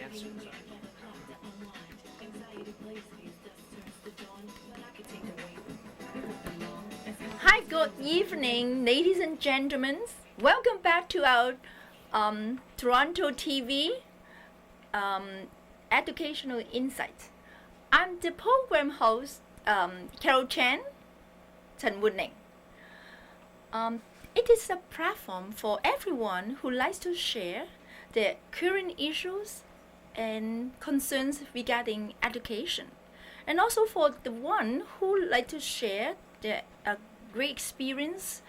answers are. Hi, good evening, ladies and gentlemen. Welcome back to our Toronto TV Educational Insight. I'm the program host, Carol Chen Woon. It is a platform for everyone who likes to share their current issues and concerns regarding education, and also for the one who like to share their great experience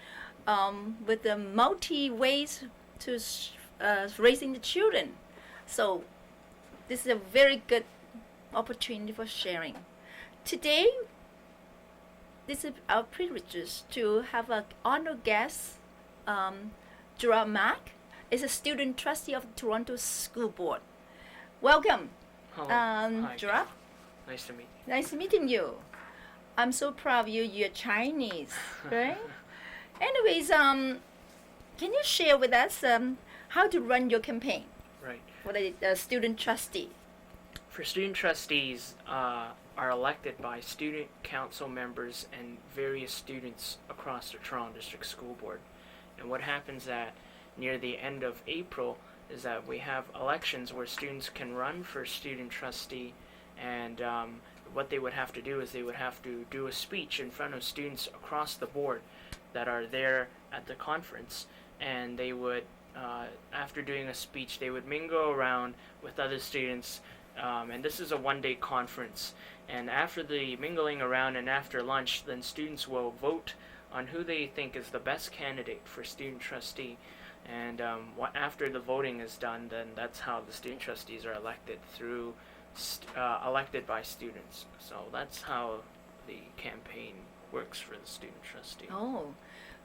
with the multi ways to raising the children. So this is a very good opportunity for sharing. Today, this is our privilege to have an honored guest, Gerald Mak, is a student trustee of the Toronto School Board. Welcome, Hello. Hi. Gerald. Nice to meet you. Nice meeting you. I'm so proud of you. You're Chinese, right? Anyways, can you share with us how to run your campaign Right. for the student trustee? For student trustees are elected by student council members and various students across the Toronto District School Board. And what happens at near the end of April is that we have elections where students can run for student trustee, and what they would have to do is they would have to do a speech in front of students across the board that are there at the conference, and they would after doing a speech they would mingle around with other students, and this is a one-day conference, and after the mingling around and after lunch, then students will vote on who they think is the best candidate for student trustee, and after the voting is done, then that's how the student trustees are elected, through elected by students. So that's how the campaign works for the student trustee. Oh,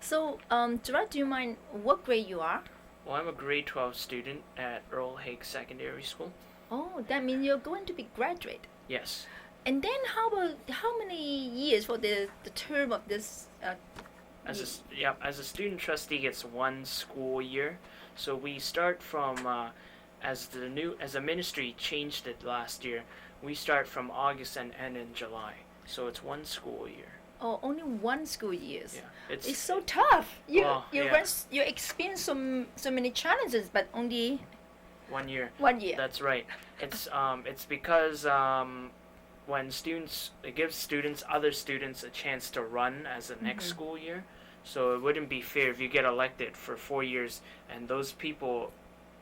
so Gerard, do you mind what grade you are? Well, I'm a grade 12 student at Earl Hague Secondary School. Oh, that means you're going to be graduate. Yes. And then how many years for the term of this? As a student trustee, it's one school year. So we start from as the ministry changed it last year. We start from August and end in July. So it's one school year. Oh, only one school years. Yeah, it's so tough. You yeah. You experience so many challenges, but only 1 year. 1 year. That's right. It's because when it gives other students a chance to run as the next school year. So it wouldn't be fair if you get elected for 4 years and those people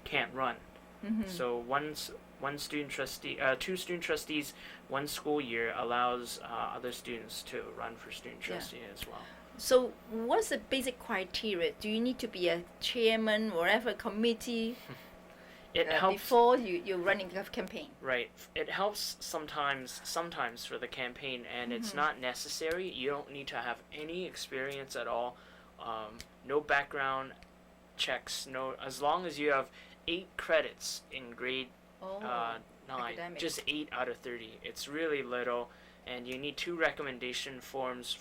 can't run. So two student trustees, one school year allows other students to run for student trustee as well. So what's the basic criteria? Do you need to be a chairman or whatever committee? It helps before you're running a campaign. Right. It helps sometimes for the campaign, and it's not necessary. You don't need to have any experience at all. No background checks. No, as long as you have 8 credits in grade 9, academic. just 8 out of 30. It's really little, and you need 2 recommendation forms,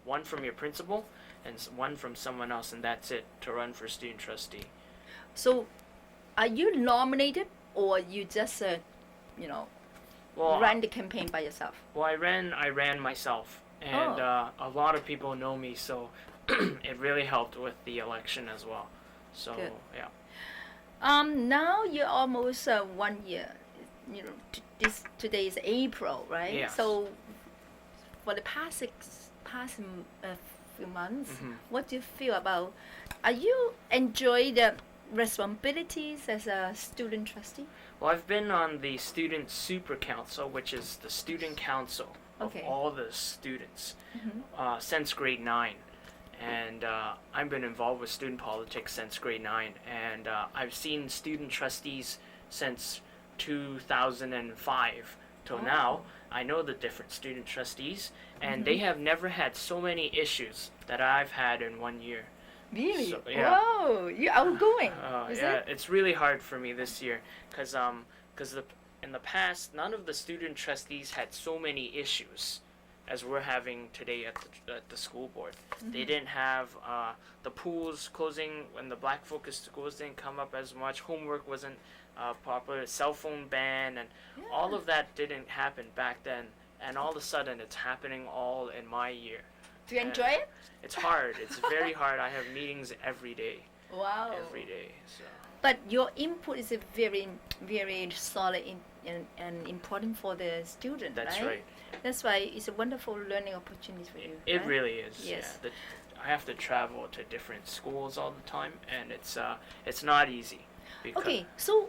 one from your principal and one from someone else, and that's it to run for student trustee. So, are you nominated, or you just run the campaign by yourself? Well, I ran myself, and a lot of people know me, so it really helped with the election as well. So Good. Yeah. Now you're almost 1 year. Today is April, right? Yes. So, for the past few months, what do you feel about? Are you enjoy the responsibilities as a student trustee? Well, I've been on the Student Super Council, which is the student council of all the students since grade 9. And I've been involved with student politics since grade 9. And I've seen student trustees since 2005 till now. I know the different student trustees, and they have never had so many issues that I've had in 1 year. Really? So, yeah. Whoa, you're outgoing. Is it? It's really hard for me this year because in the past, none of the student trustees had so many issues as we're having today at the school board. They didn't have the pools closing when the black focus schools didn't come up as much. Homework wasn't popular. Cell phone ban and all of that didn't happen back then. And all of a sudden, it's happening all in my year. Do you enjoy it? It's hard. It's very hard. I have meetings every day. Wow. Every day. So. But your input is a very, very solid and important for the student, That's right? right. That's why it's a wonderful learning opportunity for you. It right? really is. Yes. Yeah. I have to travel to different schools all the time, and it's not easy. Okay, so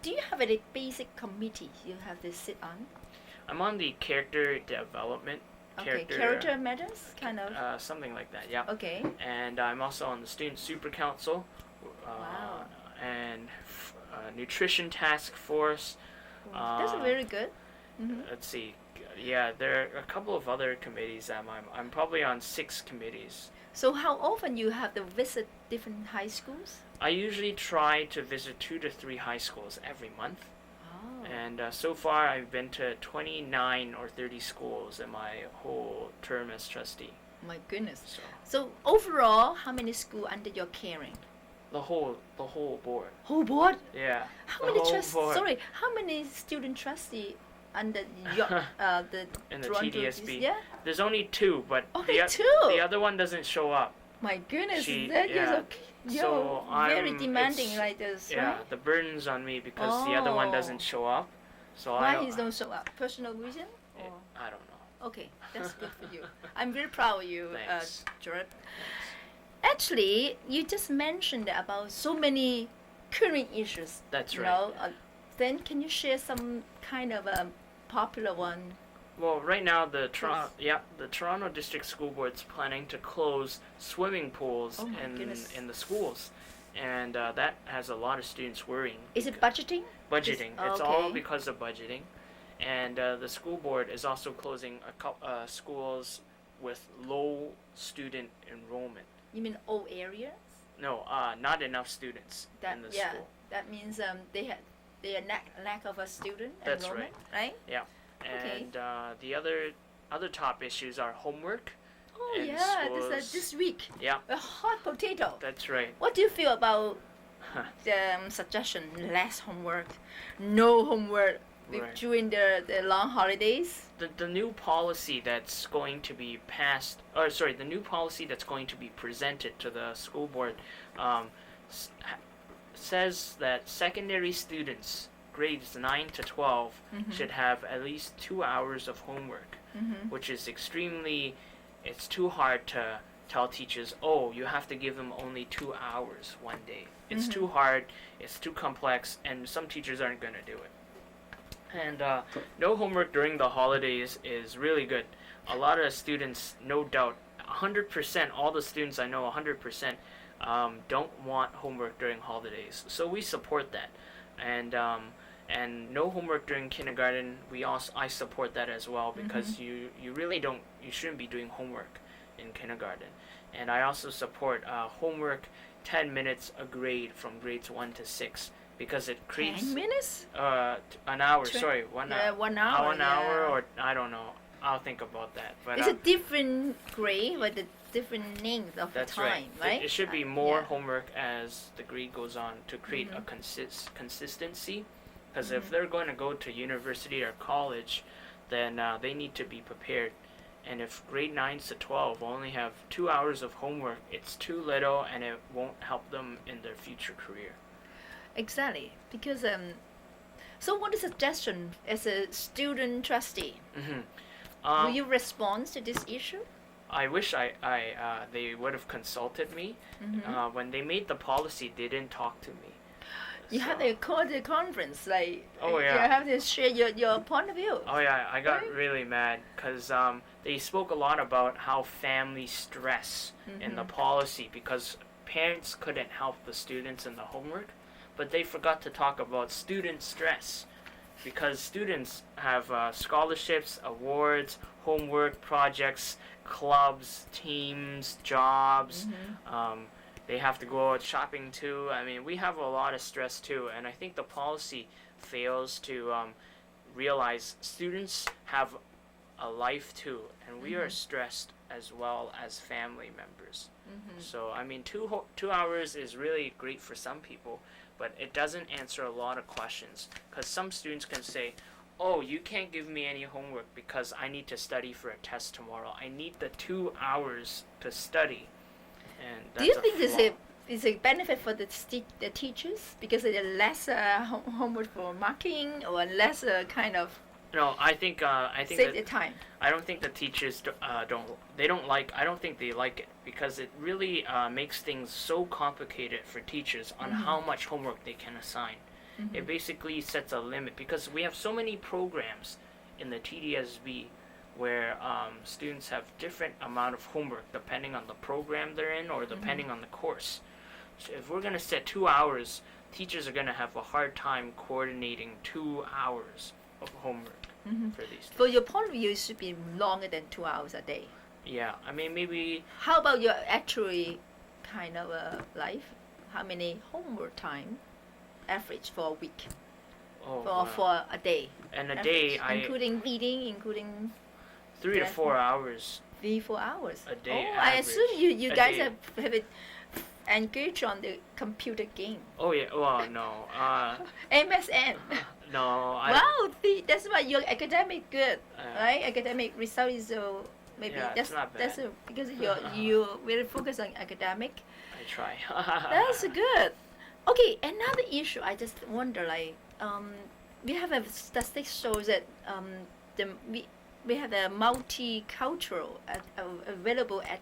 do you have a basic committee you have to sit on? I'm on the character development. Okay, character matters, kind of. Something like that, yeah. Okay. And I'm also on the Student Super Council. Wow. And Nutrition Task Force. That's very good. Let's see. Yeah, there are a couple of other committees. I'm probably on 6 committees. So how often you have to visit different high schools? I usually try to visit 2 to 3 high schools every month. Oh. And so far I've been to 29 or 30 schools in my whole term as trustee. My goodness. So overall, how many schools under your caring? the whole board. Whole board? Yeah. How many how many student trustee under your the in the Toronto TDSB? Yeah. There's only 2, but Only the 2? The other one doesn't show up. My goodness, Yeah. you're So very I'm- demanding it's- like this, Yeah, right? the burden's on me because the other one Oh. doesn't show up. So Why he don't show up? Personal reason? Or? I don't know. Okay, that's good for you. I'm very proud of you, Thanks. Gerald. Actually, you just mentioned about so many current issues. That's you right. know, then can you share some kind of a popular one? Well, right now the Toronto District School Board's planning to close swimming pools Oh my goodness. in the schools, and that has a lot of students worrying. Is it budgeting? Budgeting. Oh, It's all okay. because of budgeting, and the school board is also closing a couple schools with low student enrollment. You mean old areas? No, not enough students in the school. That means they are lack of a student That's enrollment, right? Yeah. Okay. And the other top issues are homework. Oh in yeah, schools. this week. Yeah, A hot potato. that's right. What do you feel about the suggestion? Less homework, no homework Right. during the long holidays? The new policy that's going to be passed, or sorry, the new policy that's going to be presented to the school board says that secondary students, grades 9 to 12, should have at least 2 hours of homework, which is it's too hard to tell teachers, oh, you have to give them only 2 hours one day. It's too hard, it's too complex, and some teachers aren't going to do it. And no homework during the holidays is really good. A lot of students, no doubt, 100%, all the students I know, 100%, don't want homework during holidays. So we support that. And no homework during kindergarten, I support that as well, because you shouldn't be doing homework in kindergarten. And I also support homework 10 minutes a grade from grades 1 to 6. Because it creates 10 minutes? An hour. Sorry, 1 hour. 1 hour. An hour, or I don't know. I'll think about that. But It's a different grade with a different length of that's time, right? It should be more yeah. homework as the grade goes on to create a consistency. Because if they're going to go to university or college, then they need to be prepared. And if grade 9s to 12 only have 2 hours of homework, it's too little, and it won't help them in their future career. Exactly, because so what is the suggestion as a student trustee? Will you respond to this issue? I wish they would have consulted me. When they made the policy, they didn't talk to me. You have to call the conference, like Oh, yeah. you have to share your point of view. Oh yeah, I got Right? really mad because they spoke a lot about how family stress in the policy, because parents couldn't help the students in the homework, but they forgot to talk about student stress, because students have scholarships, awards, homework, projects, clubs, teams, jobs. They have to go out shopping too. I mean, we have a lot of stress too, and I think the policy fails to realize students have a life too, and we are stressed as well as family members. So I mean, 2 hours is really great for some people, but it doesn't answer a lot of questions, because some students can say, oh, you can't give me any homework because I need to study for a test tomorrow. I need the 2 hours to study. And that's Do you think flaw. is a benefit for the teachers because there's less homework for marking or less kind of No, I think save the time? I don't think the teachers I don't think they like it, because it really makes things so complicated for teachers on how much homework they can assign. It basically sets a limit, because we have so many programs in the TDSB where students have different amount of homework depending on the program they're in or depending on the course. So if we're going to set 2 hours, teachers are going to have a hard time coordinating 2 hours of homework for these students. For your point of view, it should be longer than 2 hours a day. Yeah, I mean, maybe... How about your actually kind of life? How many homework time average for a week? For a day? And a average, day, including reading, including 3 to 4 hours 3-4 hours. a day. Oh, I average. assume you A guys day. have it engaged on the computer game. Oh yeah, well no, MSN. no. Wow, that's why your academic good, Uh, right? Academic result is maybe Yeah, that's it's not that's bad. because you're very focused on academic. I try. That's good. Okay, another issue I just wonder, like we have a statistics shows that we have a multicultural available at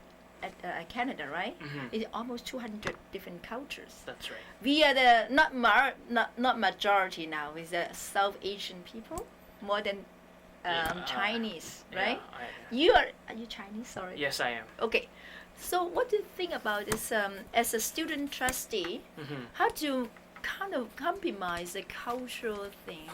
Canada, right? It's almost 200 different cultures. That's right. We are the not majority now. Is the South Asian people more than Chinese, right? Yeah, Are you Chinese? Sorry. yes, I am. Okay. So what do you think about this? As a student trustee, how to kind of compromise the cultural thing?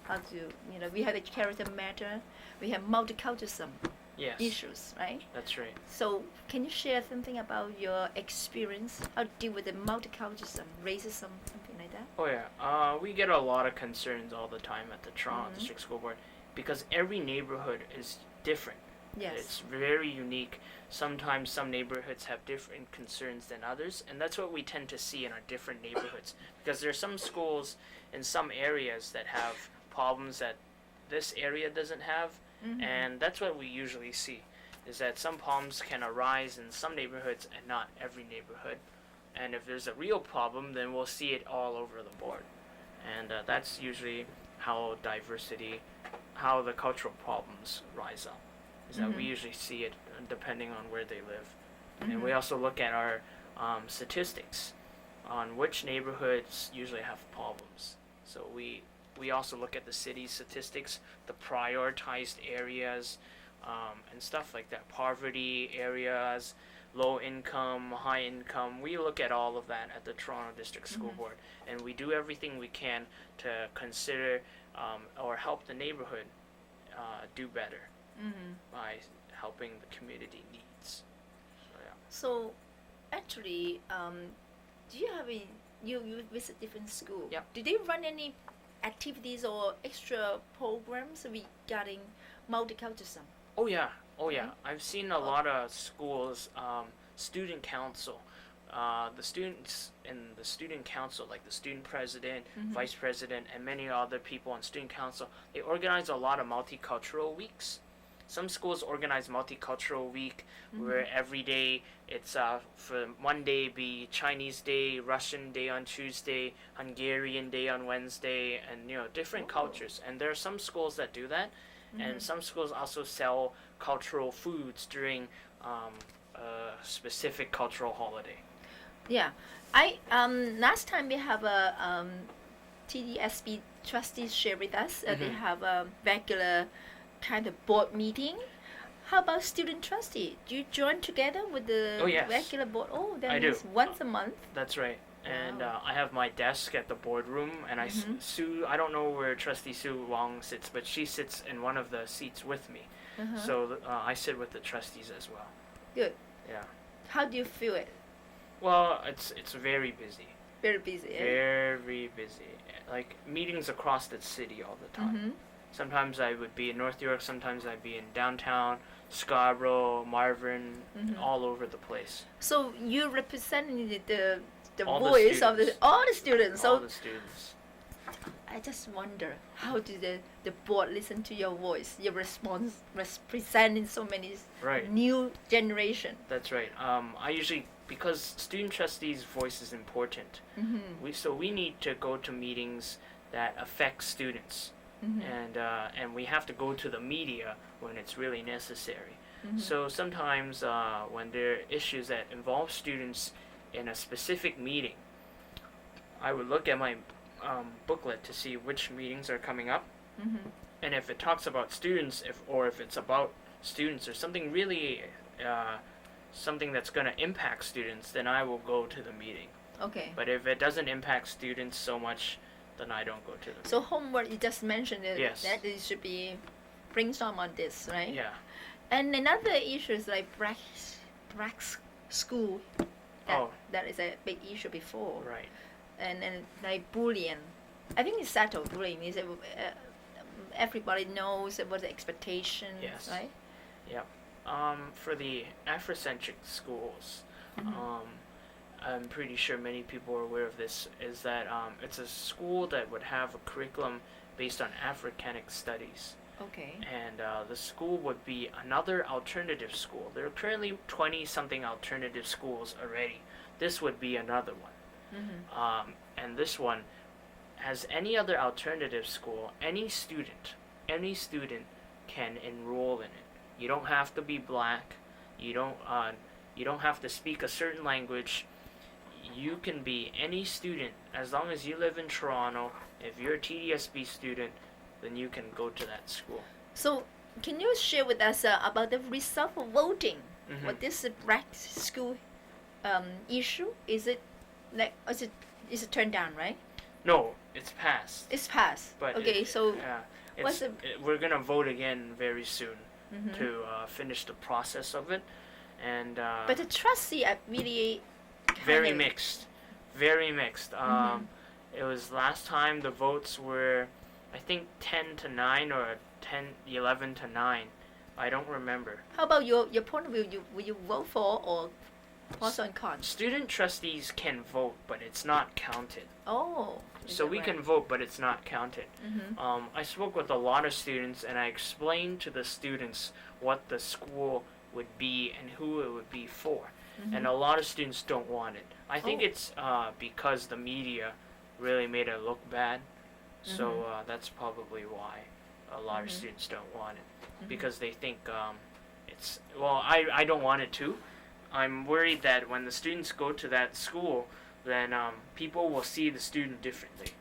How to we have a character matter. We have multiculturalism Yes, issues, right? that's right. So can you share something about your experience? How to deal with the multiculturalism, racism, something like that? Oh yeah, we get a lot of concerns all the time at the Toronto District School Board, because every neighborhood is different. Yes. It's very unique. Sometimes some neighborhoods have different concerns than others, and that's what we tend to see in our different neighborhoods. Because there are some schools in some areas that have problems that this area doesn't have, and that's what we usually see, is that some problems can arise in some neighborhoods and not every neighborhood. And if there's a real problem, then we'll see it all over the board. And that's usually how how the cultural problems rise up, is that we usually see it depending on where they live. And we also look at our statistics on which neighborhoods usually have problems. So we also look at the city statistics, the prioritized areas, and stuff like that. Poverty areas, low income, high income. We look at all of that at the Toronto District School Board, and we do everything we can to consider or help the neighborhood do better by helping the community needs. So, yeah. So actually, do you have you visit different schools? Yep. Do they run any activities or extra programs regarding multiculturalism? Oh yeah. I've seen a lot of schools, student council. The students in the student council, like the student president, vice president, and many other people on student council, they organize a lot of multicultural weeks. Some schools organize multicultural week where every day it's for one day be Chinese Day, Russian Day on Tuesday, Hungarian Day on Wednesday, and different cultures. And there are some schools that do that, and some schools also sell cultural foods during a specific cultural holiday. Yeah, I last time we have a TDSB trustees share with us. They have a regular kind of board meeting. How about student trustee? Do you join together with the regular board? Oh, that I means do. once a month. That's right. And Wow. I have my desk at the boardroom, and Sue, I don't know where Trustee Sue Wong sits, but she sits in one of the seats with me. So I sit with the trustees as well. Good. Yeah. How do you feel it? Well, it's very busy. Very busy. Eh? Very busy. Like meetings across the city all the time. Sometimes I would be in North York, sometimes I'd be in downtown, Scarborough, Marvin, all over the place. So you represented the All the voice of students. all the students. All So the students. I just wonder, how do the board listen to your voice, your response, representing so many Right. new generation? That's right. I usually, because student trustees' voice is important, we need to go to meetings that affect students, and we have to go to the media when it's really necessary. So sometimes when there are issues that involve students in a specific meeting, I would look at my booklet to see which meetings are coming up, and if it talks about students, if it's about students or something really something that's going to impact students, then I will go to the meeting. Okay. But if it doesn't impact students so much, then I don't go to the So homework, you just mentioned it, Yes. that it should be brainstorm on this, right? meeting. Yeah. And another issue is like black school. That is a big issue before. Right. And then like bullying. I think it's settled. Bullying is everybody knows what the expectation, Yes. right? Yep. For the Afrocentric schools, I'm pretty sure many people are aware of this, is that it's a school that would have a curriculum based on Africanic studies. Okay. And the school would be another alternative school. There are currently 20-something alternative schools already. This would be another one. And this one, as any other alternative school, any student can enroll in it. You don't have to be black. You don't have to speak a certain language. You can be any student as long as you live in Toronto. If you're a TDSB student, then you can go to that school. So can you share with us about the result of voting? What this black school issue? Is it like is it turned down, right? No, it's passed. It's passed. But okay, so what's we're gonna vote again very soon to finish the process of it, and but the trustee are really very mixed, very mixed. It was last time the votes were, I think 10-9 or 11-9. I don't remember. How about your point of view? Will you vote for or pros and cons? Student trustees can vote, but it's not counted. Oh. So we can vote, but it's not counted. I spoke with a lot of students, and I explained to the students what the school would be and who it would be for. And a lot of students don't want it. I think it's because the media really made it look bad. So that's probably why a lot of students don't want it. Because they think it's... Well, I don't want it too. I'm worried that when the students go to that school, then people will see the student differently.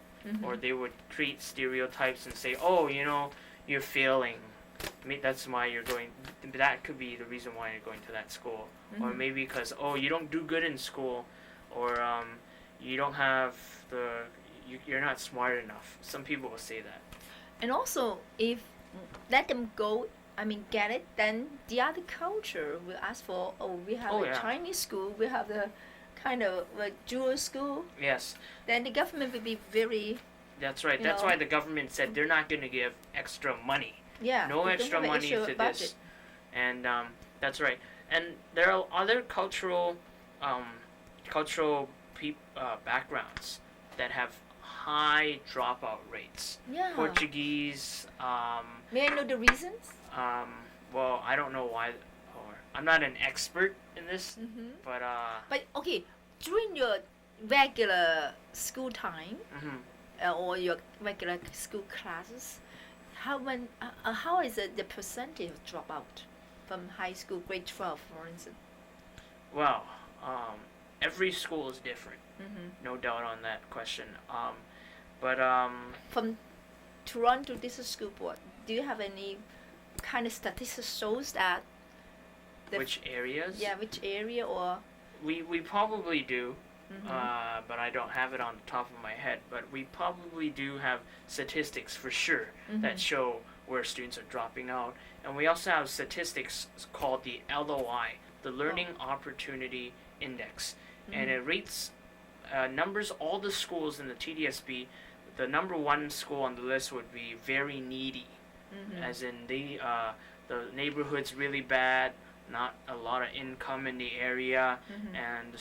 Or they would create stereotypes and say, oh, you're failing. That's why you're going... That could be the reason why you're going to that school. Or maybe because, oh, you don't do good in school. Or you don't have the... You're not smart enough. Some people will say that. And also, if let them go, get it, then the other culture will ask for, we have Chinese school, we have the kind of Jewish school. Yes. Then the government will be very... That's right. That's why the government said they're not going to give extra money. Yeah. No extra money to this. And that's right. And there are other cultural backgrounds that have high dropout rates. Yeah. Portuguese. May I know the reasons? Well, I don't know why. I'm not an expert in this, but okay, during your regular school time or your regular school classes, how is the percentage of dropout from high school, grade 12, for instance? Well, every school is different. No doubt on that question. But from Toronto District School Board, do you have any kind of statistics shows that which areas? Yeah, which area or? We probably do, but I don't have it on the top of my head. But we probably do have statistics for sure that show where students are dropping out, and we also have statistics called the LOI, the Learning Opportunity Index, and it rates numbers all the schools in the TDSB. The number one school on the list would be very needy. as in the neighborhood's really bad, not a lot of income in the area, and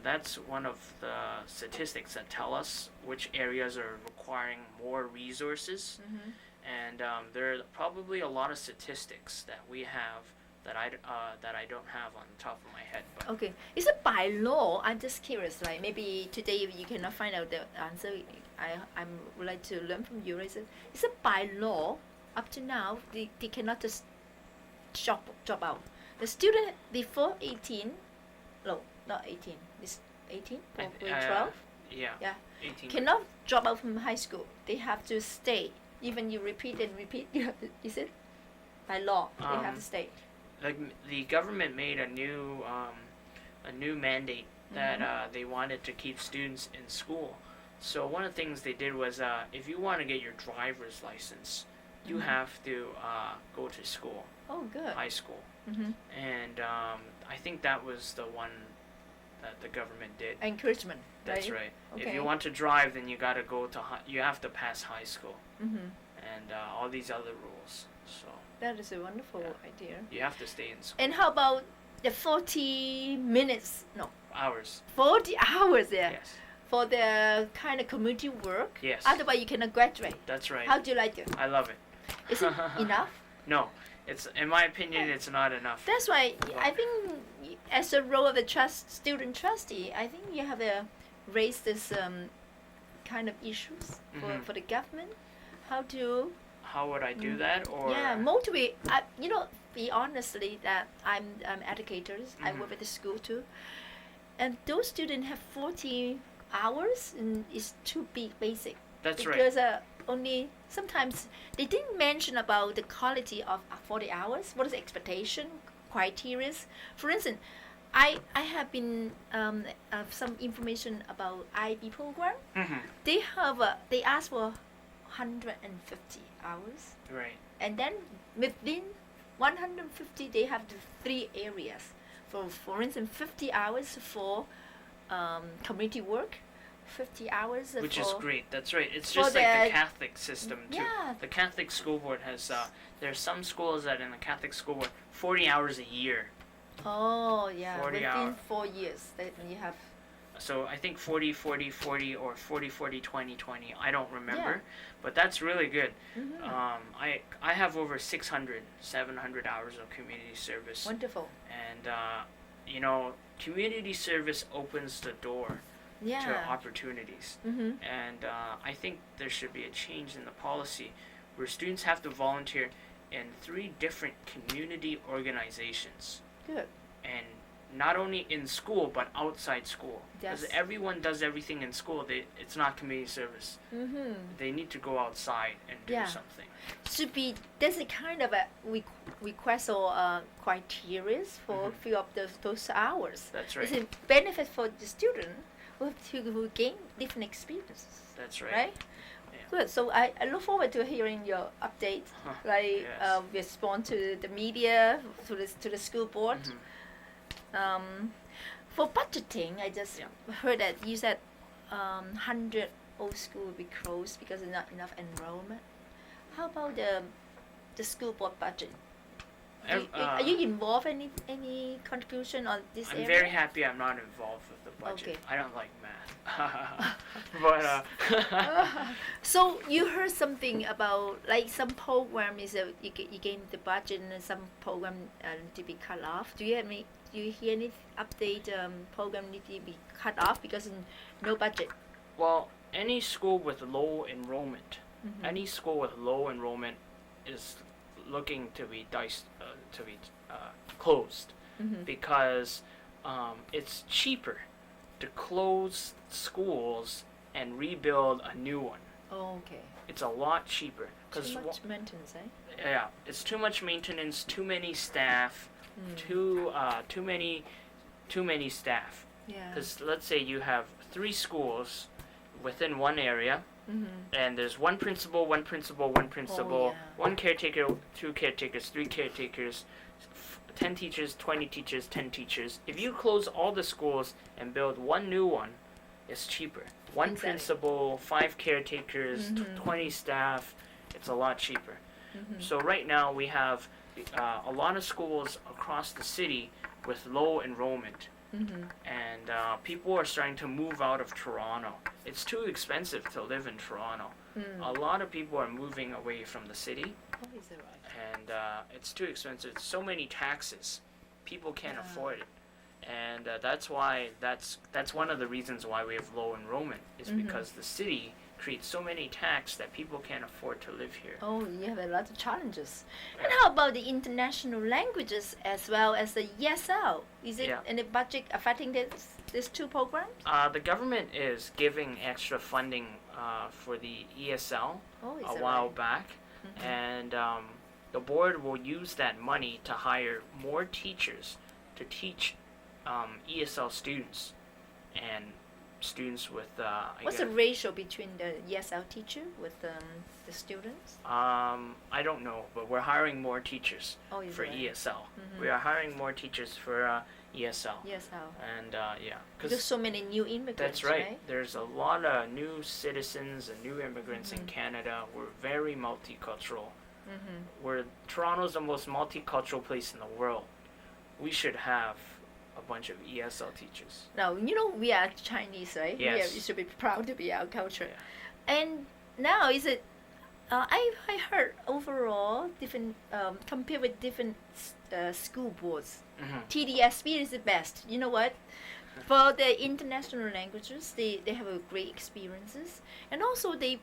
that's one of the statistics that tell us which areas are requiring more resources. And there are probably a lot of statistics that we have that I don't have on the top of my head. But Okay, is it by law? I'm just curious. Like maybe today if you cannot find out the answer, I would like to learn from you. Is it by law? Up to now, they cannot just drop out. The student before 18, no, not 18. This 18 or grade 12. Yeah. 18. Cannot drop out from high school. They have to stay. Even you repeat and repeat, is it by law? They have to stay. Like the government made a new mandate that they wanted to keep students in school. So one of the things they did was if you want to get your driver's license, you have to go to school. Oh, good. High school. And I think that was the one that the government did. Encouragement. That's right. Okay. If you want to drive, then you got to go to you have to pass high school. And all these other rules. So that is a wonderful idea. you have to stay in school. And how about the 40 minutes? No. Hours. 40 hours there. Yes. For the kind of community work. Yes. Otherwise, you cannot graduate. That's right. How do you like it? I love it. Is it enough? No. It's, in my opinion, it's not enough. That's why I think, as a role of the student trustee, I think you have to raise this kind of issues for the government. How would I do that? Or motivate. Be honestly that I'm educators. I work at the school too, and those students have 40 hours, and it's too basic. That's right. Because only sometimes they didn't mention about the quality of 40 hours. What is the expectation, criteria? For instance, I have been some information about IB program. They ask for 150 hours. Right. And then within 150, they have the 3 areas. For instance, 50 hours for community work. 50 hours which is great. That's right. It's for just like the Catholic system too. Yeah. The Catholic school board has there's some schools that in the Catholic school board 40 hours a year. Oh yeah. 40 within hours. 4 years that you have. So I think 40 40 40 or 40 40 20 20. I don't remember, but that's really good. I have over 600 700 hours of community service. Wonderful. And community service opens the door to opportunities. And I think there should be a change in the policy where students have to volunteer in 3 different community organizations. Good. And not only in school, but outside school. Yes. Because everyone does everything in school. It's not community service. They need to go outside and do something. Should be, there's a kind of a request or criteria for fill up those hours. That's right. It's a benefit for the student who gain different experiences. That's right. Right? Yeah. Good. So I look forward to hearing your update, respond to the media, to the school board. For budgeting, I just heard that you said 100 old school will be closed because there's not enough enrollment. How about the school board budget? Are you involved any contribution on this area? I'm very happy I'm not involved with the budget. Okay. I don't like math. But so you heard something about like some program is you gain the budget and some program to be cut off. Do you hear any update program need to be cut off because no budget? Well, any school with low enrollment, is looking to be closed because it's cheaper to close schools and rebuild a new one. Oh, okay. It's a lot cheaper. Too much maintenance, eh? Yeah, it's too much maintenance, too many staff, too many staff. Yeah. Because let's say you have 3 schools within one area, and there's one principal, one caretaker, 2 caretakers, 3 caretakers, 10 teachers, 20 teachers, 10 teachers. If you close all the schools and build one new one, it's cheaper. One principal, 5 caretakers, 20 staff, it's a lot cheaper. So right now we have a lot of schools across the city with low enrollment. And people are starting to move out of Toronto. It's too expensive to live in Toronto. A lot of people are moving away from the city. Oh, is that right? And it's too expensive. So many taxes. People can't afford it. And that's one of the reasons why we have low enrollment is because the city creates so many tax that people can't afford to live here. Oh, you have a lot of challenges. And how about the international languages as well as the ESL? Is it any budget affecting these two programs? The government is giving extra funding for the ESL a while back, and the board will use that money to hire more teachers to teach ESL students and students with what's the ratio between the ESL teacher with the students? I don't know, but we're hiring more teachers for ESL. We are hiring more teachers for ESL. And because so many new immigrants. That's right. There's a lot of new citizens and new immigrants in Canada. We're very multicultural. Toronto's the most multicultural place in the world. We should have a bunch of ESL teachers. Now, we are Chinese, right? Yes. We should be proud to be our culture. Yeah. And now, is it, I heard overall, different, compared with different school boards, TDSB is the best. You know what? For the international languages, they have a great experiences. And also, they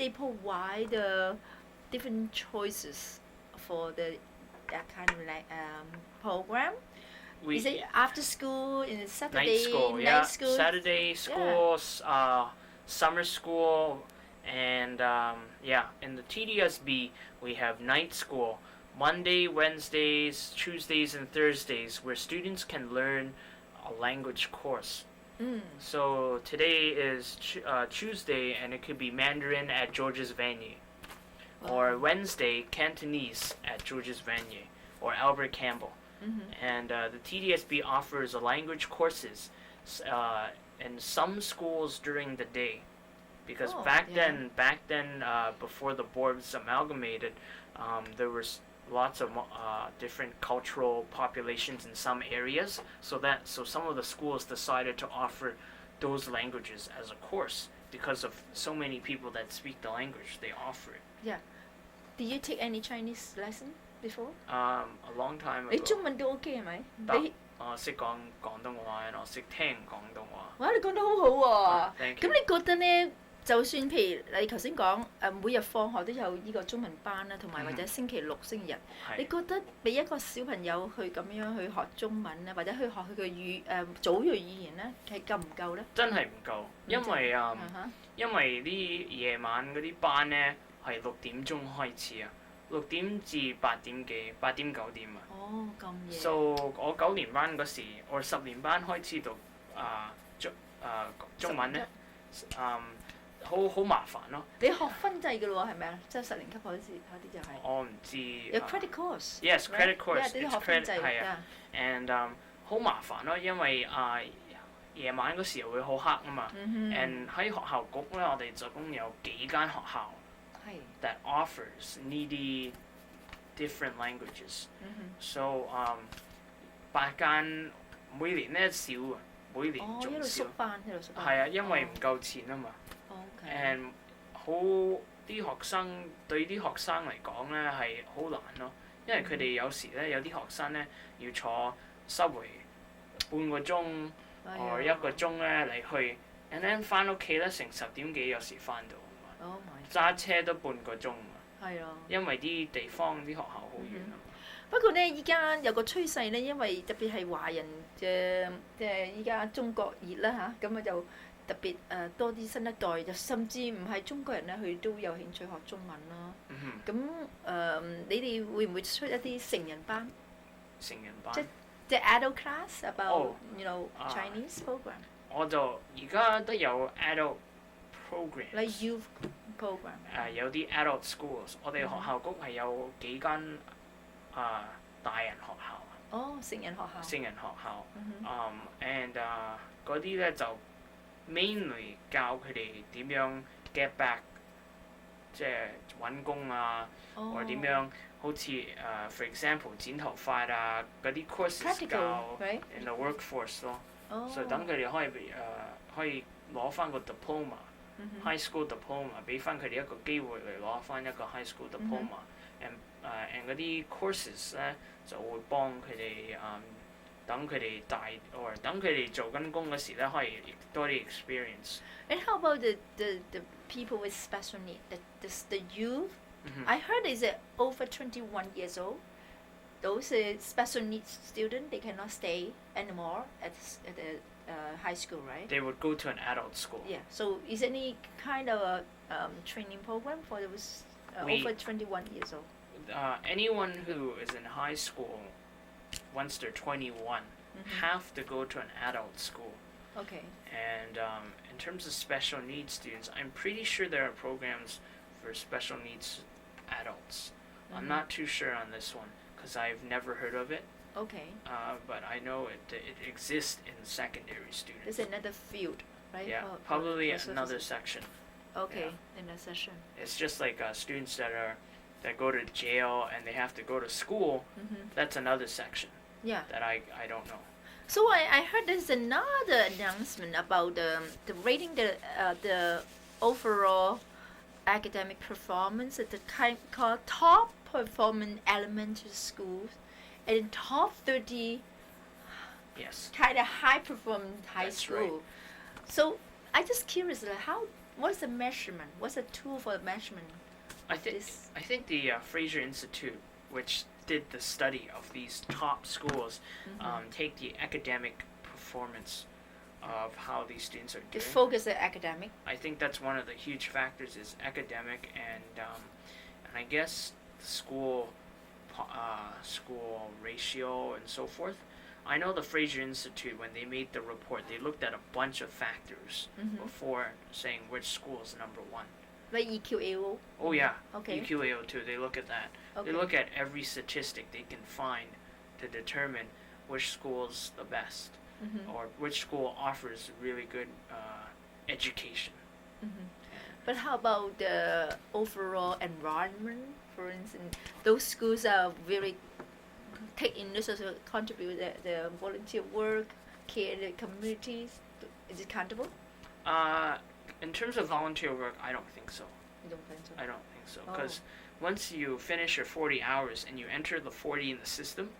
provide different choices for that kind of program. Is it after school, in Saturday, night school, Saturday school, summer school, and in the TDSB we have night school, Monday, Wednesdays, Tuesdays, and Thursdays, where students can learn a language course. So today is Tuesday, and it could be Mandarin at George's Venue, or Wednesday, Cantonese at George's Venue, or Albert Campbell. And the TDSB offers language courses in some schools during the day, because back then, before the board was amalgamated, there was lots of different cultural populations in some areas. So some of the schools decided to offer those languages as a course because of so many people that speak the language. They offer it. Yeah. Did you take any Chinese lesson before? A long time ago. 你中文都 OK 係咪？我識講廣東話，我識聽廣東話。哇！你講得好好喎。Thank咁 you。你覺得呢？就算譬如你頭先講每日放學都有呢個中文班啦，同埋或者星期六、星期日，你覺得俾一個小朋友去咁樣去學中文咧，或者去學佢嘅祖語語言咧，係夠唔夠咧？真係唔夠，因為啲夜晚嗰啲班咧係6點鐘開始啊，6點至8點幾，8點9點啊。哦，咁夜。So 我9年班嗰時，我10年班開始讀中文咧，好麻煩咯。你學分制嘅咯喎，係咪啊？即係10年級嗰啲就係。我唔知。有 credit course。Yes, credit course. It's credit 係啊。And 好麻煩咯，因為夜晚嗰時會好黑啊嘛。And 喺學校局咧，我哋總共有幾間學校。that offers needy different languages. So 8間每年咧少啊，每年仲少。係啊，因為唔夠錢啊嘛。And 對啲學生嚟講咧係好難咯，因為佢哋有時咧有啲學生咧要坐subway半個鐘或1個鐘咧嚟去 ，and then 翻屋企咧成10點幾有時翻到。揸車都半個鐘啊！係啊，因為啲地方啲學校好遠啊。不過呢，依家有個趨勢呢，因為特別係華人嘅即係依家中國熱啦嚇，咁啊就特別多啲新一代，就甚至唔係中國人呢，佢都有興趣學中文啦。咁你哋會唔會出一啲成人班？成人班即係 adult class about Chinese program。我就而家都有 adult program。Like youth program。有啲 adult schools， 我哋學校局係有幾間大人學校。哦，成人學校。成人學校。and 嗰啲咧就 mainly 教佢哋點樣 get back 即係揾工啊，或者點樣好似for example 剪頭髮啊嗰啲 courses 教 in the workforce 咯，所以等佢哋可以攞翻個 diploma。High school diploma 俾翻佢哋一個機會嚟攞翻一個 high school diploma，and 嗰啲 courses 咧就會幫佢哋等佢哋或等佢哋做緊工嗰時咧可以多啲 experience。 And how about the people with special need, the youth? I heard is over 21 years old. Those special needs students, they cannot stay anymore at the high school, right? They would go to an adult school. Yeah. So is any kind of a training program for those over 21 years old? Anyone who is in high school, once they're 21, have to go to an adult school. Okay. And in terms of special needs students, I'm pretty sure there are programs for special needs adults. I'm not too sure on this one because I've never heard of it. Okay. But I know it exists in secondary students. It's another field, right? Yeah, probably another section. Okay, in a session. It's just like students that go to jail and they have to go to school. That's another section. Yeah. That I don't know. So I heard there's another announcement about the rating the overall academic performance at the kind called top performing elementary schools and top 30 Yes. kind of high performing high That's school. right. So I just curious what's the measurement? What's the tool for the measurement? I think the Fraser Institute, which did the study of these top schools, take the academic performance of how these students are The doing. focus on academic. I think that's one of the huge factors is academic and I guess school ratio and so forth. I know the Fraser Institute, when they made the report, they looked at a bunch of factors before saying which school is number one. Like EQAO. Oh yeah, Okay. EQAO too. They look at that. Okay. They look at every statistic they can find to determine which school is the best or which school offers really good education. But how about the overall environment? For instance, those schools are very take initiative, contribute the volunteer work, care the communities. Is it countable? In terms of volunteer work, I don't think so. You don't think so? I don't think so because once you finish your 40 hours and you enter the 40 in the system,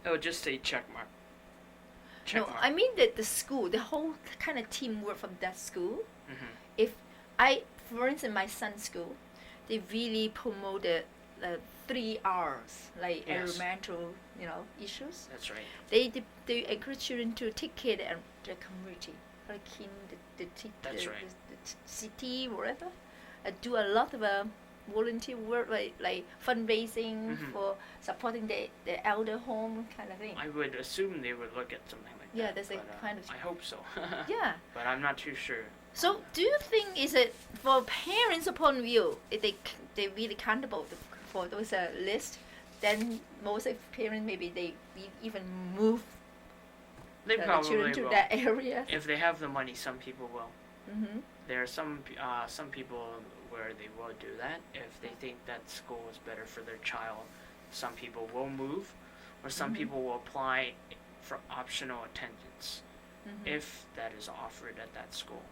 it would just say check mark. Check mark. I mean that the school, the whole kind of teamwork from that school. If for instance, my son's school, they really promote the 3 R's, like environmental, issues. That's right. They encourage children to take care of the community, like clean the city, whatever. Do a lot of volunteer work, like fundraising for supporting the elder home kind of thing. I would assume they would look at something like that. Yeah, there's a kind of. I hope so. Yeah. But I'm not too sure. So, do you think is it for parents' point of view, if they really accountable for those lists, then most of parents maybe they even move They the probably children to will. that area. If they have the money, some people will. There are some people where they will do that if they think that school is better for their child. Some people will move, or some people will apply for optional attendance if that is offered at that school.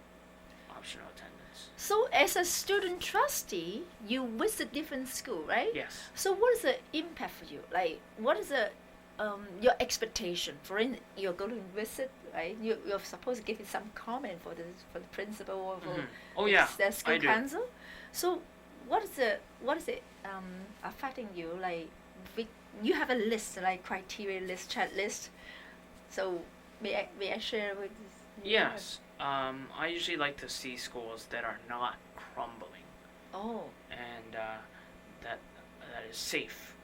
Optional attendance. So, as a student trustee, you visit different school, right? Yes. So, what is the impact for you? Like, what is your expectation? For instance, you're going to visit, right? You're supposed to give it some comment for the principal or for the school council. So, what is it affecting you? Like, you have a list, like criteria list, checklist. So, may I share with you? Yes. I usually like to see schools that are not crumbling. Oh. And that is safe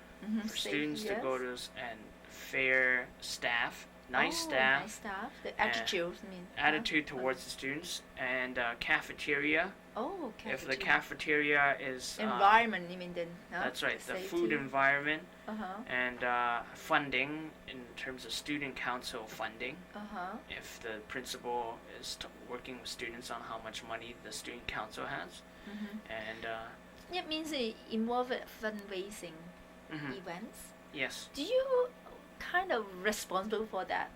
for safe, students to go to, and fair staff, nice staff. Nice staff. The attitude, attitude towards the students, and cafeteria Oh, If the cafeteria is environment, you mean then? That's right, the Safety. food environment Uh-huh. and funding in terms of student council funding. Uh-huh. If the principal is working with students on how much money the student council has, and It means it involves fundraising mhm, events. yes, Do you kind of responsible for that?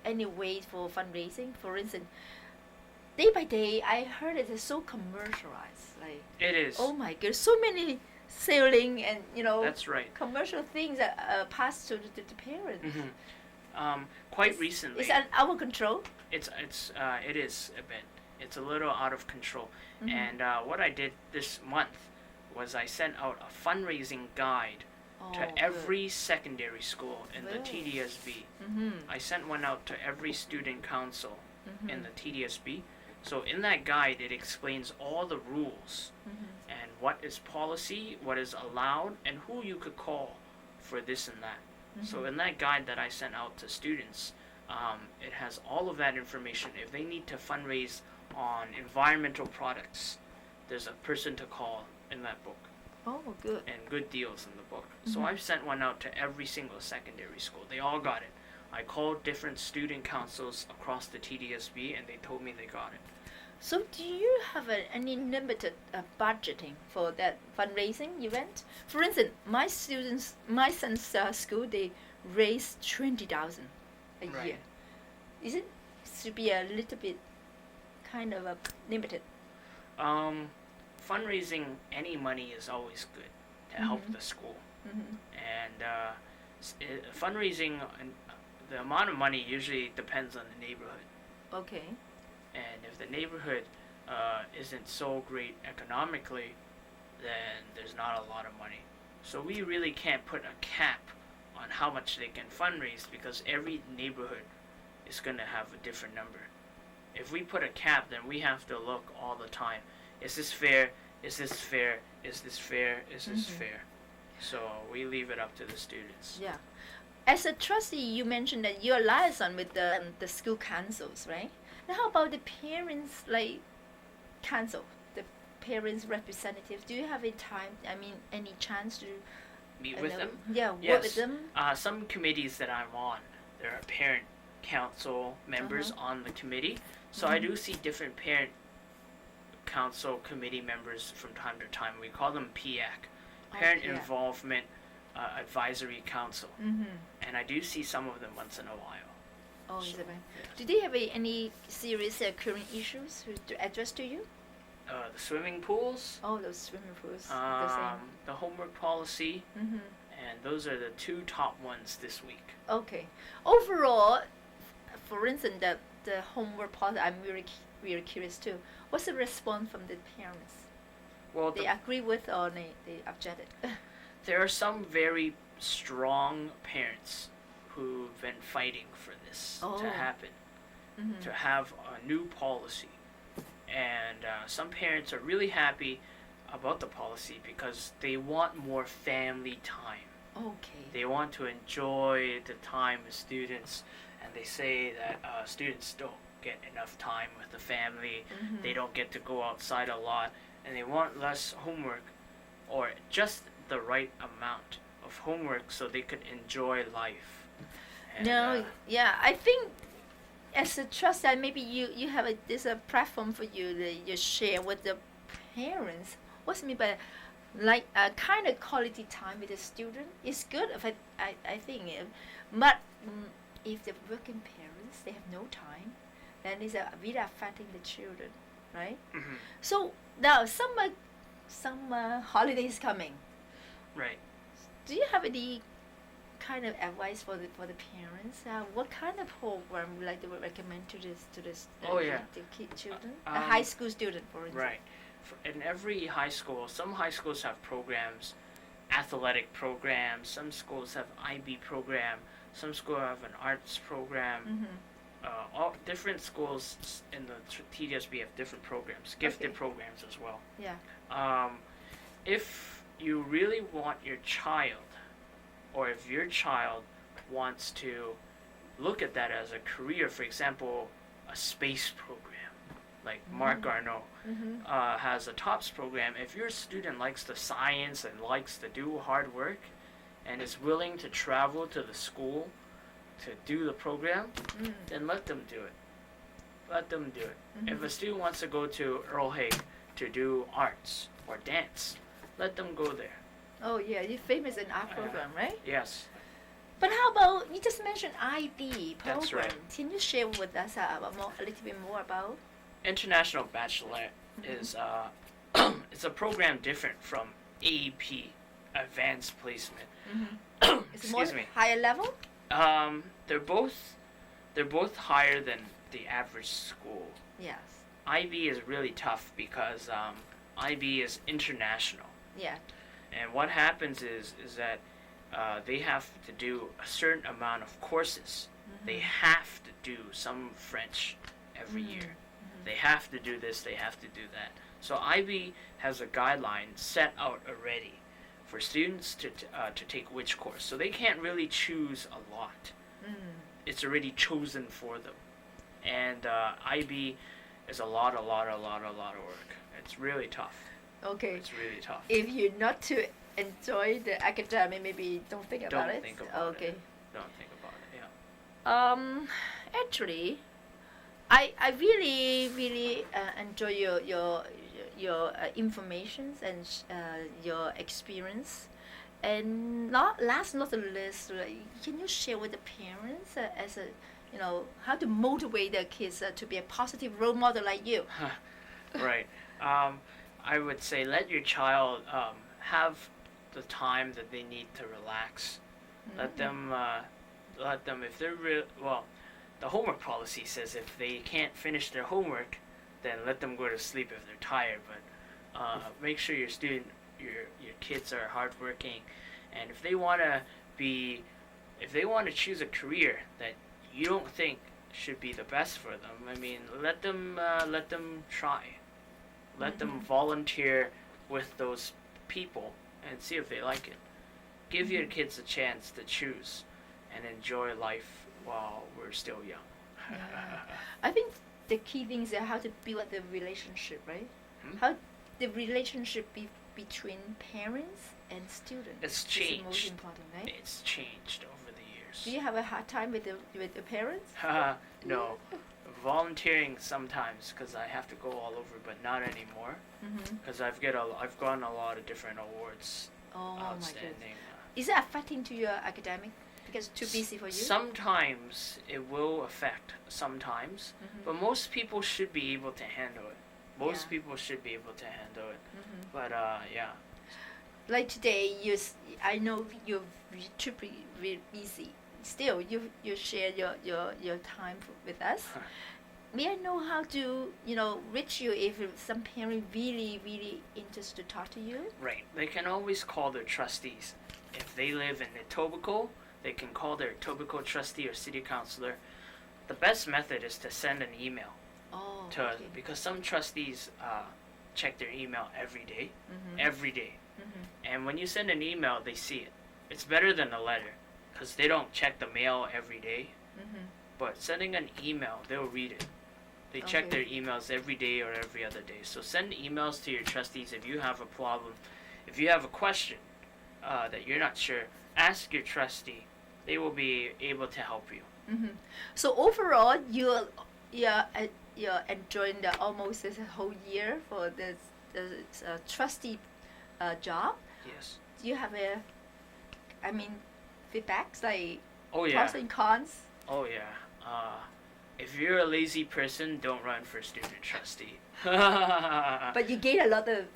Any way for fundraising? For instance, day by day, I heard it is so commercialized. Like, it is. oh my god, so many selling and That's right. commercial things that pass to the parents. Quite recently, Is that our control? it is a bit. It's a little out of control. And what I did this month was I sent out a fundraising guide to every secondary school in the TDSB. I sent one out to every student council in the TDSB. So in that guide, it explains all the rules and what is policy, what is allowed, and who you could call for this and that. So in that guide that I sent out to students, it has all of that information. If they need to fundraise on environmental products, there's a person to call in that book. Oh, good. And good deals in the book. So I've sent one out to every single secondary school. They all got it. I called different student councils across the TDSB and they told me they got it. So do you have any limited budgeting for that fundraising event? For instance, my son's school, they raise 20,000 a Right. year. Is it should be a little bit kind of limited? Fundraising any money is always good to help the school. And fundraising, the amount of money usually depends on the neighborhood. Okay. And if the neighborhood isn't so great economically, then there's not a lot of money. So we really can't put a cap on how much they can fundraise because every neighborhood is going to have a different number. If we put a cap, then we have to look all the time. Is this fair? Is this fair? Is this fair? Is this fair? So we leave it up to the students. Yeah. As a trustee, you mentioned that you're liaison with the school councils, right? Now, how about the parents, like council, the parents representative? Do you have any chance to Meet with them? Yeah, work Yes. with them. Some committees that I'm on, there are parent council members on the committee. So I do see different parent council committee members from time to time. We call them PAC, Parent PAC. Involvement Advisory Council. And I do see some of them once in a while. Oh, is So, that right? yeah. Do they have any serious current issues to address to you? The swimming pools, Oh, those swimming pools. The same. the homework policy, and those are the two top ones this week. Okay. Overall, for instance, the homework policy, I'm really curious too. What's the response from the parents? Well, They agree with or they objected? there are some very strong parents who've been fighting for this to happen, to have a new policy. And some parents are really happy about the policy because they want more family time. Okay. They want to enjoy the time with students, and they say that students don't get enough time with the family. They don't get to go outside a lot, and they want less homework or just the right amount of homework so they could enjoy life. And, Yeah, I think as a trustee, maybe you have this a platform for you that you share with the parents. What's mean by like a kind of quality time with the student is good. I think, but if the working parents they have no time, then it's really affecting the children, right? So now summer holidays coming. Right. Do you have any kind of advice for the parents? What kind of program would like to recommend to this the kid children, a high school student, for instance? Right. In every high school, some high schools have programs, athletic programs. Some schools have IB program. Some schools have an arts program. All different schools in the TDSB have different programs, gifted programs as well. Yeah. If you really want your child, or if your child wants to look at that as a career, for example, a space program, like Mark Arnault has a TOPS program. If your student likes the science and likes to do hard work and is willing to travel to the school to do the program, then let them do it. Let them do it. If a student wants to go to Earl Hague to do arts or dance, let them go there. Oh yeah, you're famous in art program, right? Yes. But how about, you just mentioned IB program. That's right. Can you share with us a little bit more about? International Bachelor is it's a program different from AP, Advanced Placement. It's more Excuse me. higher level? They're both higher than the average school. Yes. IB is really tough because IB is international. Yeah. And what happens is that they have to do a certain amount of courses. They have to do some French every year. They have to do this, they have to do that. So IB has a guideline set out already for students to take which course. So they can't really choose a lot. It's already chosen for them. And IB is a lot of work. It's really tough. Okay. It's really tough. If you're not to enjoy the academic, maybe don't think about it. Don't think about okay. it. Don't think about it, yeah. Actually, I really enjoy your information and your experience. And last not the least, can you share with the parents as a how to motivate their kids to be a positive role model like you? Right. I would say let your child have the time that they need to relax. Let them if they're the homework policy says if they can't finish their homework, then let them go to sleep if they're tired. But make sure your kids are hardworking, and if they want to choose a career that you don't think should be the best for them, I mean, let them try. Let them volunteer with those people and see if they like it. Give your kids a chance to choose and enjoy life while we're still young. Yeah. I think the key thing is how to build the relationship, right? How the relationship between parents and students. It's changed. Is the most changed. important, right? It's changed over the years. Do you have a hard time with the parents? No. Volunteering sometimes because I have to go all over, but not anymore. Because I've gotten a lot of different awards. Oh my Outstanding. goodness. Is it affecting to your academic? Because it's too busy for you? Sometimes it will affect. Sometimes, but most people should be able to handle it. Most people should be able to handle it. But yeah. Like today, I know you're really busy. Still, you share your time with us. May I know how to reach you if some parent really interested to talk to you? Right. They can always call their trustees. If they live in Etobicoke, they can call their Etobicoke trustee or city councilor. The best method is to send an email. Oh, Because some trustees check their email every day. Every day. And when you send an email, they see it. It's better than a letter because they don't check the mail every day. But sending an email, they'll read it. They check their emails every day or every other day. So send emails to your trustees if you have a problem. If you have a question that you're not sure, ask your trustee. They will be able to help you. So overall, you're enjoying almost this whole year for this trustee job. Yes. Do you have feedbacks like Oh yeah. pros and cons? Oh yeah. If you're a lazy person, don't run for student trustee. But you gain a lot of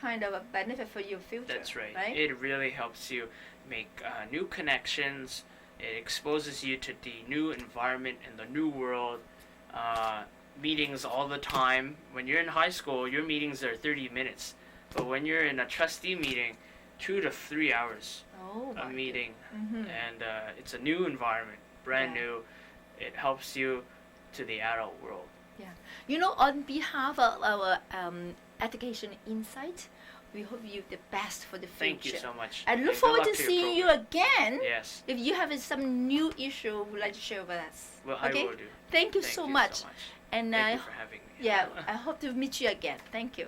kind of a benefit for your future. That's right. Right? It really helps you make new connections. It exposes you to the new environment and the new world. Meetings all the time. When you're in high school, your meetings are 30 minutes. But when you're in a trustee meeting, 2 to 3 hours a meeting. And it's a new environment, brand new. It helps you to the adult world. Yeah. On behalf of our Education Insight, We hope you the best for the future. Thank you so much. I look And good forward luck to your seeing you program. again. Yes. If you have some new issue would like to share with us. Well, Okay? I will do. Thank you Thank so you much. so much. And Thank you for having me. yeah, I hope to meet you again. Thank you.